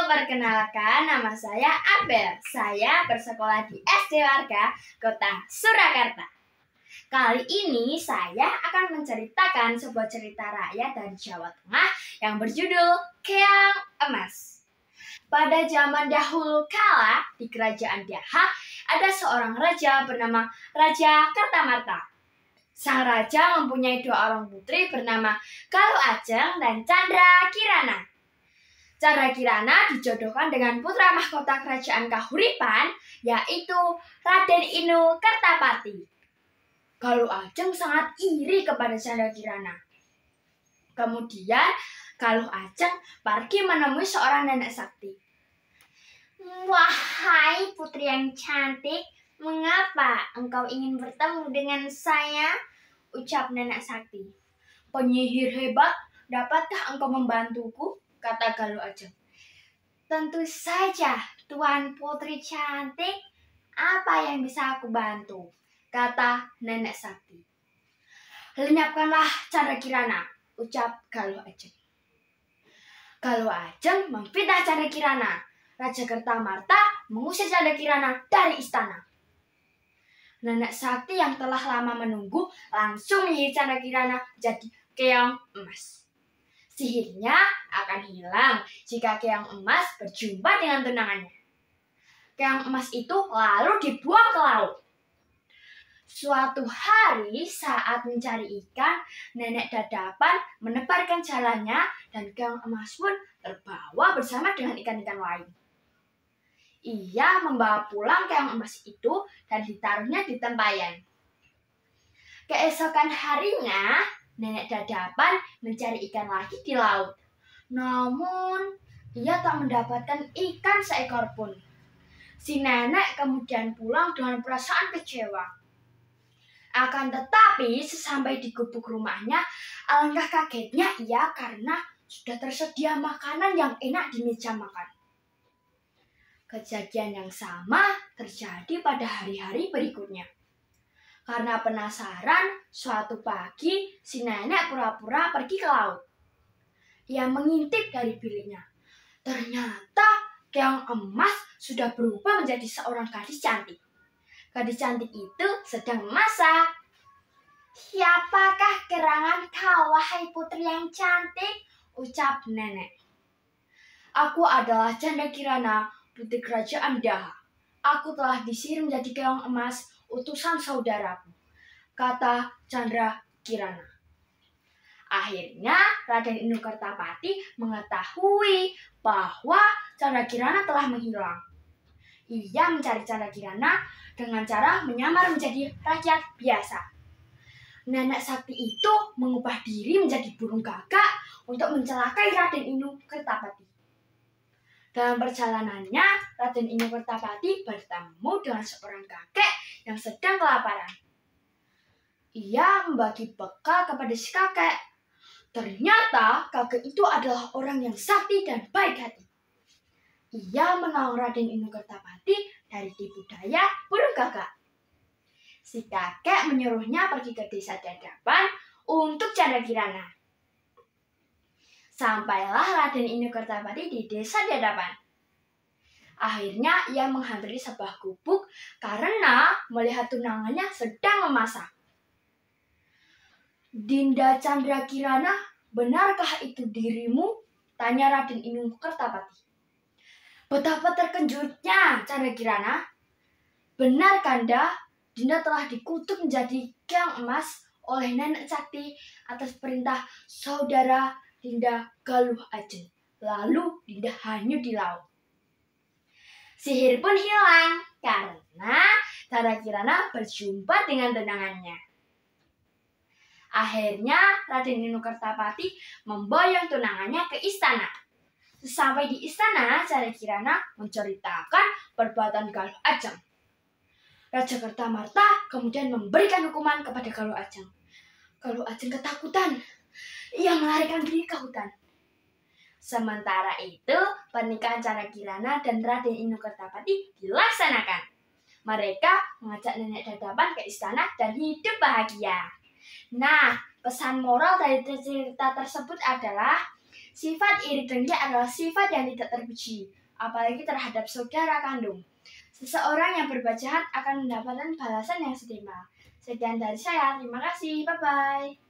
perkenalkan, nama saya Abel. Saya bersekolah di SD Warga, Kota Surakarta. Kali ini saya akan menceritakan sebuah cerita rakyat dari Jawa Tengah yang berjudul Keong Emas. Pada zaman dahulu kala, di kerajaan Daha, ada seorang raja bernama Raja Kertamarta. Sang raja mempunyai dua orang putri bernama Galuh Ajeng dan Candra Kirana. Candra Kirana dijodohkan dengan putra mahkota kerajaan Kahuripan, yaitu Raden Inu Kertapati. Galuh Ajeng sangat iri kepada Candra Kirana. Kemudian Galuh Ajeng pergi menemui seorang nenek sakti. "Wahai putri yang cantik, mengapa engkau ingin bertemu dengan saya?" ucap nenek sakti. "Penyihir hebat, dapatkah engkau membantuku?" kata Galuh Ajeng. "Tentu saja, Tuan Putri cantik. Apa yang bisa aku bantu?" kata nenek sakti. "Lenyapkanlah Candra Kirana," ucap Galuh Ajeng. Galuh Ajeng memfitnah Candra Kirana. Raja Kertamarta mengusir Candra Kirana dari istana. Nenek sakti yang telah lama menunggu langsung menyihir Candra Kirana jadi keong emas. Sihirnya akan hilang jika keong emas berjumpa dengan tunangannya. Keong emas itu lalu dibuang ke laut. Suatu hari saat mencari ikan, nenek dadapan menebarkan jalannya dan keong emas pun terbawa bersama dengan ikan-ikan lain. Ia membawa pulang keong emas itu dan ditaruhnya di tempayan. Keesokan harinya, nenek dadapan mencari ikan lagi di laut. Namun, ia tak mendapatkan ikan seekor pun. Si nenek kemudian pulang dengan perasaan kecewa. Akan tetapi, sesampai di gubuk rumahnya, alangkah kagetnya ia karena sudah tersedia makanan yang enak di meja makan. Kejadian yang sama terjadi pada hari-hari berikutnya. Karena penasaran, suatu pagi si nenek pura-pura pergi ke laut. Ia mengintip dari biliknya. Ternyata keong emas sudah berubah menjadi seorang gadis cantik. Gadis cantik itu sedang memasak. "Siapakah gerangan kau, wahai putri yang cantik?" ucap nenek. "Aku adalah Candra Kirana, putri kerajaan Daha. Aku telah disihir menjadi keong emas utusan saudaraku," kata Candra Kirana. Akhirnya Raden Inu Kertapati mengetahui bahwa Candra Kirana telah menghilang. Ia mencari Candra Kirana dengan cara menyamar menjadi rakyat biasa. Nenek sakti itu mengubah diri menjadi burung gagak untuk mencelakai Raden Inu Kertapati. Dalam perjalanannya, Raden Inu Kertapati bertemu dengan seorang kakek yang sedang kelaparan. Ia membagi bekal kepada si kakek. Ternyata kakek itu adalah orang yang sakti dan baik hati. Ia menolong Raden Inu Kertapati dari tipu daya burung gagak. Si kakek menyuruhnya pergi ke desa dadapan untuk Candra Kirana. Sampailah Raden Inu Kertapati di desa dadapan. Akhirnya ia menghampiri sebuah gubuk karena melihat tunangannya sedang memasak. "Dinda Candra Kirana, benarkah itu dirimu?" tanya Raden Inu Kertapati. Betapa terkejutnya Candra Kirana. "Benar, Kanda, Dinda telah dikutuk menjadi keong emas oleh nenek sakti atas perintah saudara Dinda Galuh Ajeng. Lalu Dinda hanyut di laut." Sihir pun hilang karena Candra Kirana berjumpa dengan tunangannya. Akhirnya Raden Inu Kertapati memboyong tunangannya ke istana. Sesampai di istana, Candra Kirana menceritakan perbuatan Galuh Ajeng. Raja Kertamarta kemudian memberikan hukuman kepada Galuh Ajeng. Galuh Ajeng ketakutan. Ia melarikan diri ke hutan. Sementara itu, pernikahan Candra Kirana dan Raden Inu Kertapati dilaksanakan. Mereka mengajak nenek dadapan ke istana dan hidup bahagia. Nah, pesan moral dari cerita tersebut adalah Sifat iri dengki adalah sifat yang tidak terpuji, apalagi terhadap saudara kandung. Seseorang yang berbuat jahat akan mendapatkan balasan yang setimpal. Sekian dari saya, terima kasih, bye-bye.